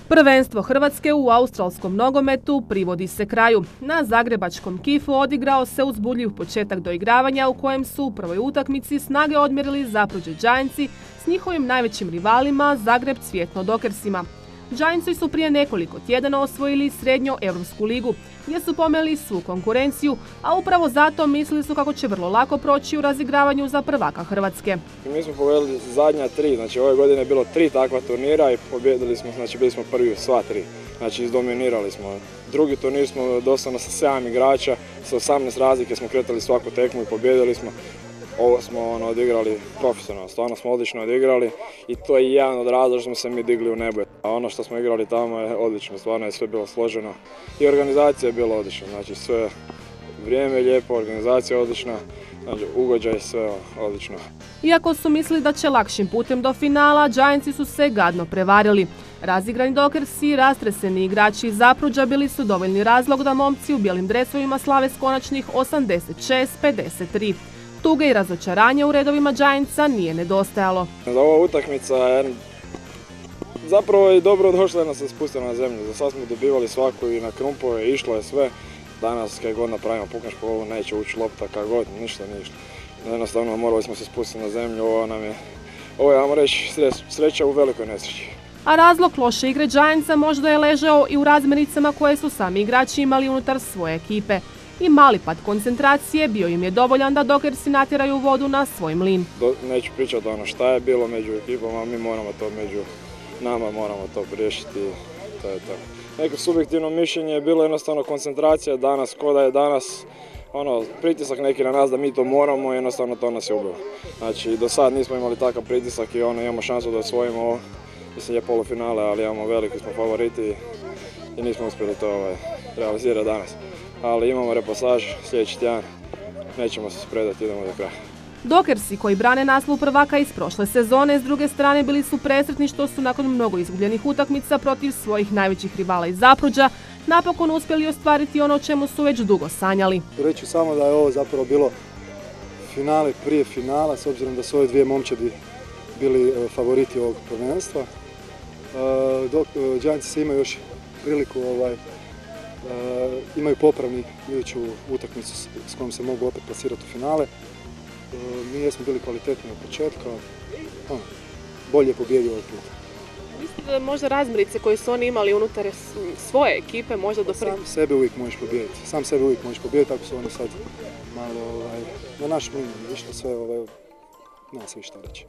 Prvenstvo Hrvatske u australskom nogometu privodi se kraju. Na zagrebačkom Kifu odigrao se uzbudljiv početak doigravanja u kojem su u prvoj utakmici snage odmjerili Zapruđe Giantsi s njihovim najvećim rivalima Zagreb Cvjetno Dockersima. Giantsi su prije nekoliko tjedana osvojili srednjoevropsku ligu, gdje su pomeli svu konkurenciju, a upravo zato mislili su kako će vrlo lako proći u razigravanju za prvaka Hrvatske. Mi smo povedali zadnja 3, znači ove godine je bilo 3 takva turnira i pobjedili smo, znači bili smo prvi u sva 3, znači izdominirali smo. Drugi turnir smo doslovno sa 7 igrača, sa 18 razlike smo kretali svaku tekmu i pobjedili smo. Ovo smo odigrali profesionalno, stvarno smo odlično odigrali i to je jedan od razloga što smo se mi digli u nebo. A ono što smo igrali tamo je odlično, stvarno je sve bilo složeno i organizacija je bila odlična, znači sve vrijeme je lijepo, organizacija je odlična, znači ugođaj sve odlično. Iako su mislili da će lakšim putem do finala, Giantsi su se gadno prevarili. Razigrani Dockersi i rastreseni igrači iz Zapruđa bili su dovoljni razlog da momci u bijelim dresovima slave s konačnih 86-53. Tuge i razočaranje u redovima Giantsa nije nedostajalo. Ova utakmica je zapravo i dobro došla da nas se spustila na zemlju. Za sad smo dobivali svaku i na krumpove, išlo je sve. Danas kad god napravimo pukneš po ovu neće ući lopta kad god, ništa nije išlo. Jednostavno morali smo se spustiti na zemlju, ovo je, ajmo reći, sreća u velikoj nesreći. A razlog loše igre Giantsa možda je ležao i u razmiricama koje su sami igrači imali unutar svoje ekipe. I mali pad koncentracije bio im je dovoljan da Dockersi natjeraju vodu na svoj mlin. Neću pričati šta je bilo među ekipama, mi moramo to među nama, moramo to riješiti. To je to. Neko subjektivno mišljenje je bilo jednostavno koncentracija danas, ko da je danas pritisak neki na nas da mi to moramo, jednostavno to nas je ubilo. Znači do sad nismo imali takav pritisak i imamo šansu da osvojimo ovo. Mislim je polufinale, ali imamo veliki smo favoriti i nismo uspjeli to realizirati danas. Ali imamo repasaž sljedeći tjedan, nećemo se predati, idemo do kraja. Dockersi koji brane naslov prvaka iz prošle sezone, s druge strane bili su presretni što su nakon mnogo izgubljenih utakmica protiv svojih najvećih rivala iz Zapruđa napokon uspjeli ostvariti ono o čemu su već dugo sanjali. Reći ću samo da je ovo zapravo bilo finale prije finala, s obzirom da su ove dvije momčadi bili favoriti ovog prvenstva. Giantsi imaju još priliku imaju popravni iduću utakmicu s kojom se mogu opet plasirati u finale. Mi jesmo bili kvalitetni od početka, bolje je pobijedio ovaj put. Mislite da možda razmirice koje su oni imali unutar svoje ekipe možda do Sam sebe uvijek možeš pobijediti, ako su oni sad malo na naš mlin išlo sve, nema se više reći.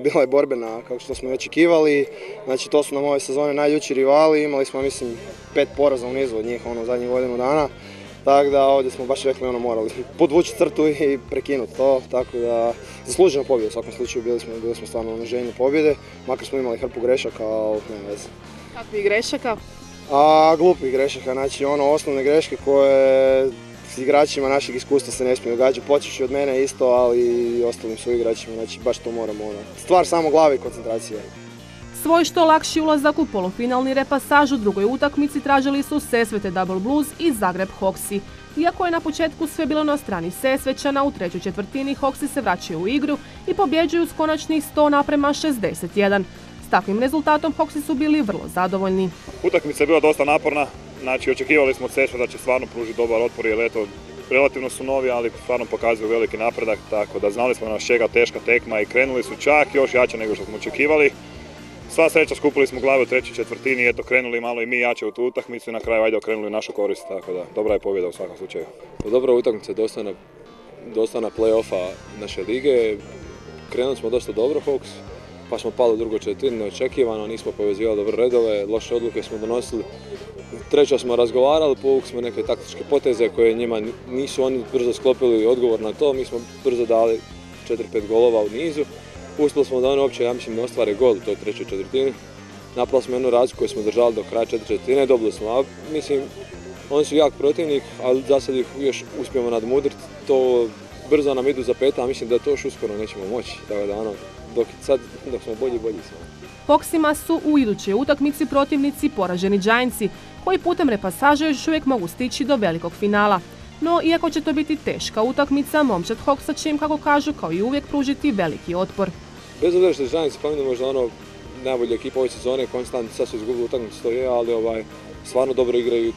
Bila je borbena kako što smo i očekivali, znači to su nam ove sezone najljući rivali, imali smo mislim 5 poraza u nizu od njih zadnjih godinu dana, tako da ovdje smo baš rekli morali podvući crtu i prekinuti to, tako da zasluženo pobjedu u svakom slučaju, bili smo stvarno na želji pobjede, makar smo imali hrpu grešaka, ali nema veze. Kakvih grešaka? Glupih grešaka, znači osnovne greške koje s igračima našeg iskustva se ne smije događati, počeši od mene isto, ali i ostalim su igračima, znači baš to moramo. Stvar samo glave i koncentracije. Svoj što lakši ulazak u polufinalni repasaž u drugoj utakmici tražili su Sesvete Double Blues i Zagreb Hawksi. Iako je na početku sve bilo na strani Sesvećana, u trećoj četvrtini Hawksi se vraćaju u igru i pobjeđuju s konačnih 100:61. S takvim rezultatom Hawksi su bili vrlo zadovoljni. Utakmica je bila dosta naporna, znači očekivali smo od Sesveta da će stvarno pružiti dobar otpor jer relativno su novi, ali stvarno pokazuju veliki napredak, tako da znali smo nas čega teška tekma i krenuli su čak još jače nego što smo očekivali. Sva sreća, skupili smo glave u trećoj četvrtini, krenuli malo i mi jače u tu utakmicu i na kraju okrenuli u našu korist, tako da dobra je pobjeda u svakom slučaju. Dobra utakmica, dosta na play-offa naše lige, krenuli smo dosta dobro Hawks, pa smo pali u drugoj četvrtini neočekivano, nismo povezivali dobre redove, loše odluke smo donosili. Treća smo razgovarali, povukli smo neke taktičke poteze koje njima nisu oni brzo sklopili odgovor na to, mi smo brzo dali 4-5 golova u nizu. Uspjeli smo da oni uopće, ja mislim, ne ostvare gol u toj trećoj četvrtini. Napravili smo jednu razliku koju smo držali do kraja četvrte četvrtine, dobili smo, a mislim, oni su jak protivnik, ali za sad ih još uspijemo nadmudriti, to brzo nam idu za peta, a mislim da to još uskoro nećemo moći, tako da dok smo bolji smo. Hawksima su u idućoj utakmici protivnici poraženi Giantsi, koji putem repasaža još uvijek mogu stići do velikog finala. No, iako će to biti teška utakmica, momčad Hawksa će im, kako kažu, kao i uvijek pružiti veliki otpor. Bez obzira što je Giants spominjamo možda ono najbolja ekipa ove sezone, konstantno sad su izgubili utakmicu, to je, ali stvarno dobro igraju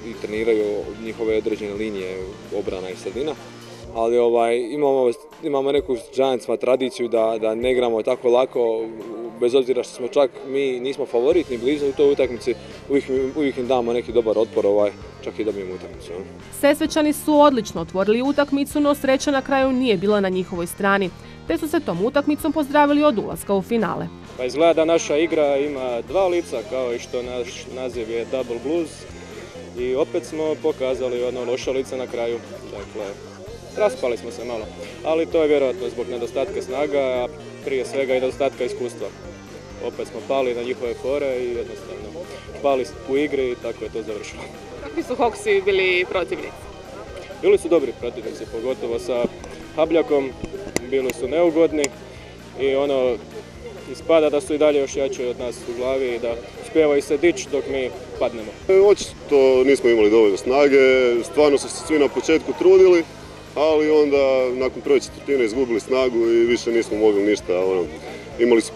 i treniraju njihove određene linije obrana i sredina. Ali imamo neku Giantsma tradiciju da ne igramo tako lako, bez obzira što smo čak mi nismo favorit ni blizu u toj utakmici, uvijek im damo neki dobar otpor, čak i dobijemo utakmicu. Sesvečani su odlično otvorili utakmicu, no sreća na kraju nije bila na njihovoj strani, te su se tom utakmicom pozdravili od ulaska u finale. Pa izgleda da naša igra ima dva lica, kao i što naš naziv je Double Blues, i opet smo pokazali ono loše lice na kraju. Dakle, raspali smo se malo, ali to je vjerojatno zbog nedostatka snaga, a prije svega i nedostatka iskustva. Opet smo pali na njihove fore i jednostavno pali u igri i tako je to završilo. Kakvi su Hawksi bili protivnici? Bili su dobri protivnici, pogotovo sa Habljakom, bili su neugodni i ispada da su i dalje još jači od nas u glavi i da uspijevaju se dići dok mi padnemo. Očito nismo imali dovoljno snage, stvarno su se svi na početku trudili, ali onda nakon prve četvrtine izgubili snagu i više nismo mogli ništa. Imali su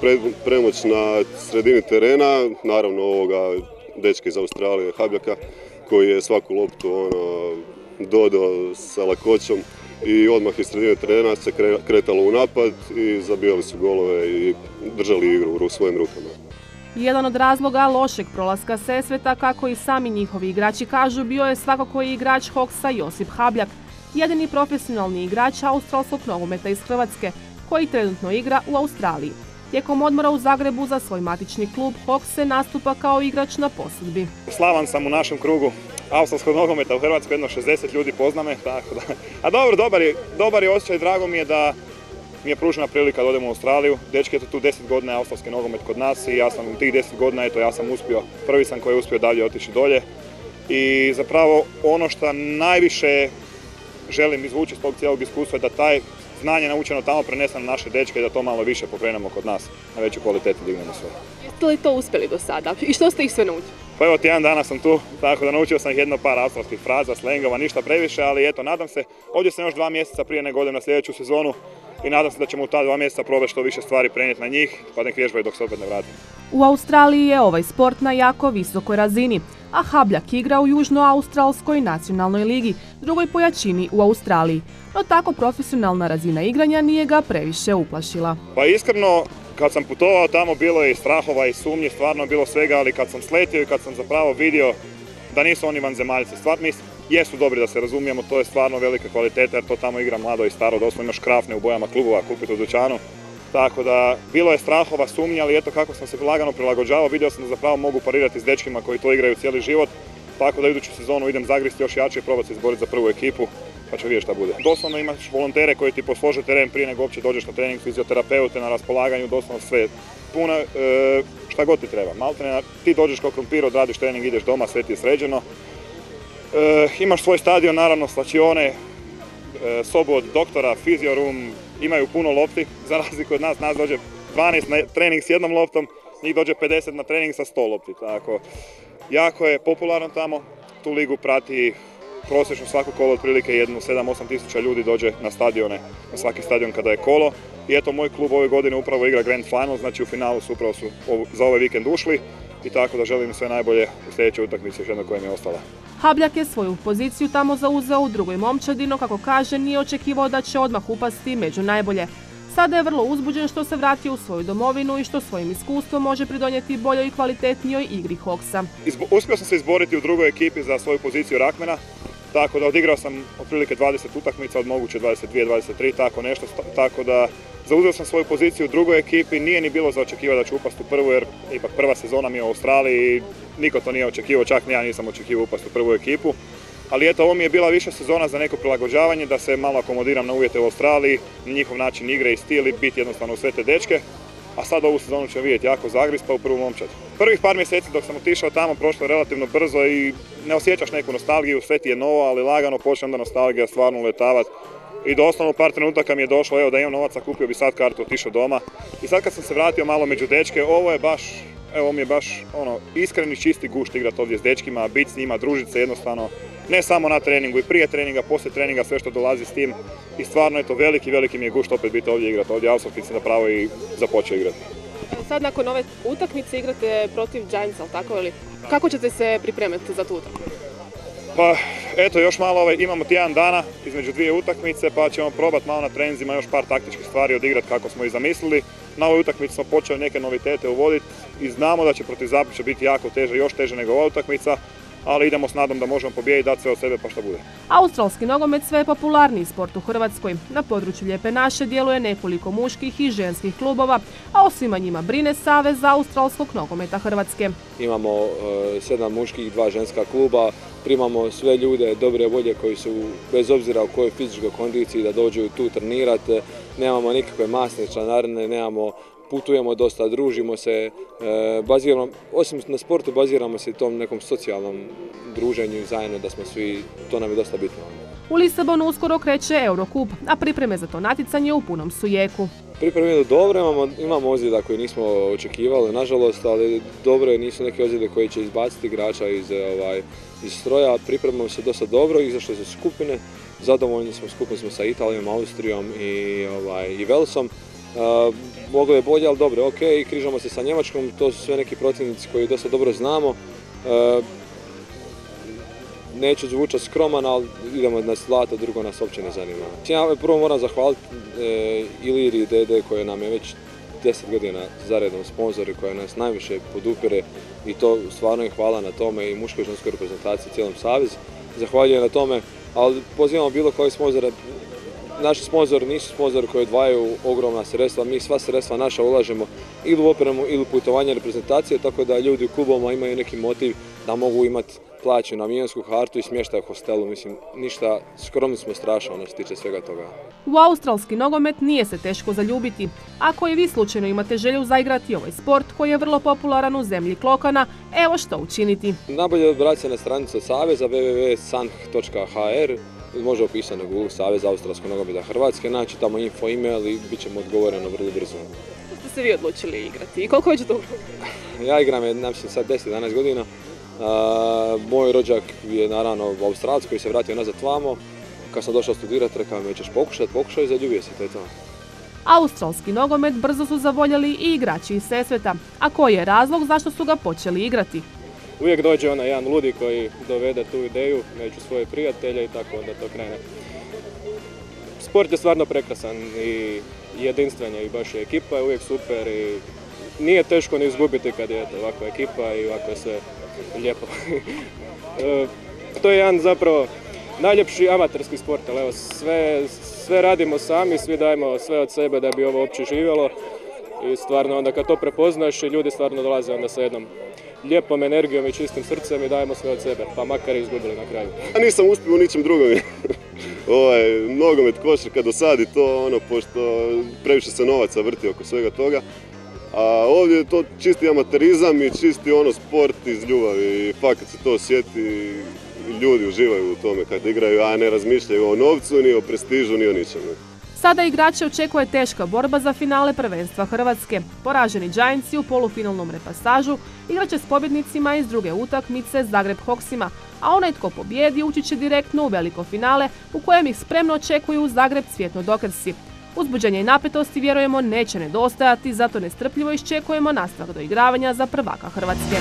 premoć na sredini terena, naravno ovoga dečka iz Australije, Habljaka, koji je svaku loptu dodao sa lakoćom i odmah iz sredine terena se kretalo u napad i zabijali su golove i držali igru u svojim rukama. Jedan od razloga lošeg prolaska Sesveta, kako i sami njihovi igrači kažu, bio je svakako i igrač Hawksa Josip Habljak, jedini profesionalni igrač australskog nogometa iz Hrvatske, koji trenutno igra u Australiji. Tijekom odmora u Zagrebu za svoj matični klub, Hawks se nastupa kao igrač na posudbi. Slavan sam u našem krugu australskog nogometa u Hrvatskoj, jedno 60 ljudi pozna me, tako da. A dobar je osjećaj, drago mi je da mi je pružena prilika da odem u Australiju. Dečki je tu 10 godina australski nogomet kod nas i ja sam u tih 10 godina, ja sam uspio, prvi sam koji je uspio dalje otići dolje. I zapravo ono što najviše želim izvući iz tog cijelog iskustva je da taj znanje naučeno tamo prenesem na naše dečke i da to malo više pokrenemo kod nas, na veću kvalitetu dignemo sve. Jeste li to uspjeli do sada? I što ste ih sve naučili? Pa evo, tjedan dana sam tu, tako da naučio sam jedno par australskih fraza, slengova, ništa previše, ali eto, nadam se, ovdje sam još 2 mjeseca prije nego odem na sljedeću sezonu i nadam se da ćemo u ta 2 mjeseca probati što više stvari prenijeti na njih, pa nek vježbaju dok se opet ne vrati. U Australiji je ovaj sport na jako visokoj razini, a Habljak igra u Južnoaustralskoj nacionalnoj ligi, drugoj po jačini u Australiji. No tako profesionalna razina igranja nije ga previše uplašila. Pa iskreno, kad sam putovao tamo bilo je i strahova i sumnji, stvarno bilo svega, ali kad sam sletio i kad sam zapravo vidio da nisu oni vanzemaljci, stvarno jesu dobri, da se razumijemo, to je stvarno velika kvaliteta jer to tamo igra mlado i staro, doslovno imaš krafne u bojama klubova kupiti u dućanu. Tako da, bilo je strahova, sumnja, ali eto kako sam se lagano prilagođavao, vidio sam da zapravo mogu parirati s dečkima koji to igraju cijeli život. Tako da iduću sezonu idem zagristi još jače i probati se izboriti za prvu ekipu, pa ću vidjeti šta bude. Doslovno imaš volontere koji ti poslože teren prije nego uopće dođeš na trening, fizioterapeute na raspolaganju, doslovno sve. Puno, šta god ti treba. Maltene, ti dođeš kao krumpir, odradiš trening, ideš doma, sve ti je sređeno. Imaš svoj stadion, naravno, slačione, sobu od doktora, fiziorum, imaju puno lopti, za razliku od nas dođe 12 na trening s jednom loptom, njih dođe 50 na trening sa 100 lopti. Tako, jako je popularno tamo, tu ligu prati prosječno svako kolo otprilike 7-8 tisuća ljudi dođe na stadione, na svaki stadion kada je kolo. I eto, moj klub ove godine upravo igra Grand Final, znači u finalu su upravo za ovaj vikend ušli i tako da želim sve najbolje u sljedećoj utakmici još jedno koja mi je ostala. Habljak je svoju poziciju tamo zauzeo u drugoj momčadi, no kako kaže nije očekivao da će odmah upasti među najbolje. Sada je vrlo uzbuđen što se vratio u svoju domovinu i što svojim iskustvom može pridonijeti boljoj i kvalitetnijoj igri Hawksa. Uspio sam se izboriti u drugoj ekipi za svoju poziciju Rakmena, tako da odigrao sam otprilike 20 utakmica, od moguće 22-23, tako nešto, tako da zauzeo sam svoju poziciju u drugoj ekipi, nije ni bilo za očekivati da ću upasti u prvu jer ipak prva sezona mi je u Australiji i niko to nije očekivao, čak ni ja nisam očekivao upasti u prvu ekipu. Ali eto, ovo mi je bila više sezona za neko prilagođavanje, da se malo akomodiram na uvjete u Australiji, na njihov način igre i stil i biti jednostavno u sve te dečke. A sad ovu sezonu ćemo vidjeti jako zagrist pa u prvu momčad. Prvih par mjeseci dok sam otišao tamo prošlo je relativno brzo i ne osjećaš neku nostalgiju, sve ti je novo, ali lagano počne onda nostalgija stvarno uletavati. I doslovno par trenutaka mi je došlo, evo da imam novaca, kupio bi sad kartu, otišao doma. I sad kad sam se vratio malo među dečke, ovo mi je baš iskreni čisti gušt igrati ovdje s dečkima, biti s njima, družiti se jednostavno. ne samo na treningu, i prije treninga, poslije treninga, sve što dolazi s tim. I stvarno je to veliki mi je gušt opet biti ovdje igrati. Ovdje Australci se napravo i započeo igrati. Sad nakon ove utakmice igrate protiv Giantsa, ali tako ili? Kako ćete se pripremiti za tu utakmicu? Pa eto, još malo imamo tjedan dana između dvije utakmice, pa ćemo probati malo na treninzima još par taktičkih stvari odigrati kako smo i zamislili. Na ovoj utakmici smo počeli neke novitete uvoditi i znamo da će protiv Zaprešića biti jako teže, još teže nego ova utakmica, ali idemo s nadom da možemo pobijediti, dati sve od sebe pa šta bude. Australski nogomet sve je popularniji sport u Hrvatskoj. Na području Lijepe naše djeluje nekoliko muških i ženskih klubova, a o svima njima brine Savez australskog nogometa Hrvatske. Imamo 7 muških i 2 ženska kluba, primamo sve ljude dobre volje koji su, bez obzira u kojoj fizičkoj kondiciji, da dođu tu trenirati. Nemamo nikakve masne članarine, putujemo dosta, družimo se, osim na sportu baziramo se i tom nekom socijalnom druženju zajedno, da smo svi, to nam je dosta bitno. U Lisabonu uskoro kreće Eurocup, a pripreme za to natjecanje u punom su jeku. Pripreme idu dobro, imamo ozljeda koje nismo očekivali, nažalost, ali dobro, nisu neke ozljede koje će izbaciti igrača iz stroja. Pripremamo se dosta dobro, izašle su skupine, zadovoljni smo, skupni smo sa Italijom, Austrijom i Velsom. Moglo je bolje, ali dobro, ok, križamo se sa Njemačkom, to su sve neki protivnici koji dosta dobro znamo. Neću zvučati skroman, ali idemo na zlato, drugo nas uopće ne zanima. Ja prvo moram zahvaliti Iliri DD koji nam je već 10 godina zaredom sponzori, koja nas najviše podupire i to stvarno je hvala na tome i muškoj i ženskoj reprezentaciji, cijelom savezu. Zahvaljujem na tome, ali pozivamo bilo koji sponzora. Naši sponzori nisu sponzori koji odvajaju ogromna sredstva, mi sva sredstva naša ulažemo ili u opremu ili u putovanje reprezentacije, tako da ljudi u klubovima imaju neki motiv da mogu imati plaću na milionsku kartu i smještaj u hostelu. Mislim, ništa, skromni smo strašno što se tiče svega toga. U australski nogomet nije se teško zaljubiti. Ako i vi slučajno imate želju zaigrati ovaj sport koji je vrlo popularan u zemlji klokana, evo što učiniti. Najbolje odbrati se na stranicu Saveza www.sanh.hr. Može opisati na Google Savez australskog nogometa Hrvatske, naći tamo info, email i bit ćemo odgovoreno vrlo brzo. Što ste se vi odlučili igrati i koliko već dugo? Ja igram sad 10-11 godina. Moj rođak je naravno Australac koji se vratio nazad vamo. Kad sam došao studirati, rekao mi ćeš pokušao i zaljubio se, to je to. Australski nogomet brzo su zavoljeli i igrači iz Sesveta. A koji je razlog zašto su ga počeli igrati? Uvijek dođe onaj jedan ludi koji dovede tu ideju među svoje prijatelje i tako onda to krene. Sport je stvarno prekrasan i jedinstven je i baš je ekipa je uvijek super i nije teško ni izgubiti kad je ovakva ekipa i ovako je sve lijepo. To je jedan zapravo najljepši amaterski sport, ali evo sve radimo sami, svi dajemo sve od sebe da bi ovo uopće živjelo i stvarno onda kad to prepoznaš i ljudi stvarno dolaze onda sa jednom lijepom energijom i čistim srcem i dajemo sve od sebe, pa makar i izgubili na kraju. Ja nisam uspio u ničem drugom. Nogomet, košarka dosadi to, pošto previše se novaca vrti oko svega toga. A ovdje je to čisti amaterizam i čisti sport iz ljubavi i fakat se to osjeti i ljudi uživaju u tome kad igraju, a ne razmišljaju o novcu, ni o prestižu, ni o ničemu. Sada igrače očekuje teška borba za finale prvenstva Hrvatske. Poraženi Giantsi u polufinalnom repasažu igraće s pobjednicima iz druge utakmice Zagreb Hawksima, a onaj tko pobjedi ući će direktno u veliko finale u kojem ih spremno očekuju Zagreb Cvjetno Dokrsi. Uzbuđenje i napetosti vjerujemo neće nedostajati, zato nestrpljivo iščekujemo nastavak doigravanja za prvaka Hrvatske.